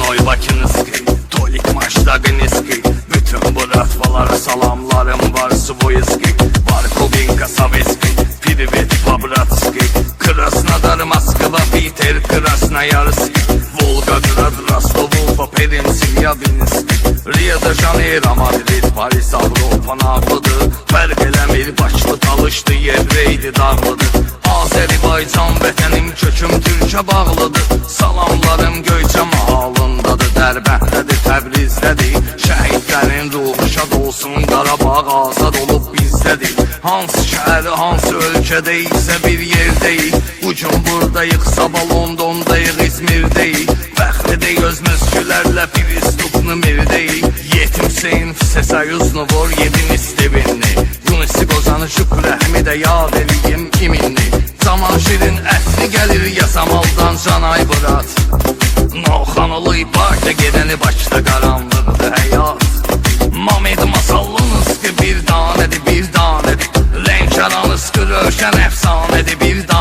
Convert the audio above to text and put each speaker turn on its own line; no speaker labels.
Toy Bakınızki, Tolik Maştagınızki. Bütün bu ratvalara salamlarım var. Svoyski, Barkobinka, Saveski, Privet, Pabratski, Krasnodar, Moskva, Peter, Krasnoyarski, Volgograd, Rostov, Ufa, Pensilvanski, Rio de Janeiro, Madrid, Paris, Avropa nağlıdır. Fərq eləmir, başlı talışdı, yevreydi, dağlıdır. Azərbaycan vətənim, köküm Türkə bağlıdır. Salamlarım Göyçə mahalındadır, Dərbəndədir, Təbrizdədir. Şəhidlərin ruhu şad olsun, Qarabağ azad olub bizdədir. Hansı şəhəri, hansı ölkədə isə bir yerdəyik. Bugün buradayıq, sabah Londondayıq, İzmirdəyik. Fəxridə özümüz gülərlə bir istupnu mirdəyik. Yetim Hüseyin Fise Soyuznu vor yedin istevinni. Yunisi Qozanı Şükrü Əhmidə yad eləyim iminni. Zaman şirin əsli gəlir yasamaldan Canay Burat. Novxanılı ibardə gedəni Bakıda qaranlıqdır həyat. Mamed masallınız ki bir danədir, bir danədir. Lənkəranız ki rövşən əfsanədir, bir danədir.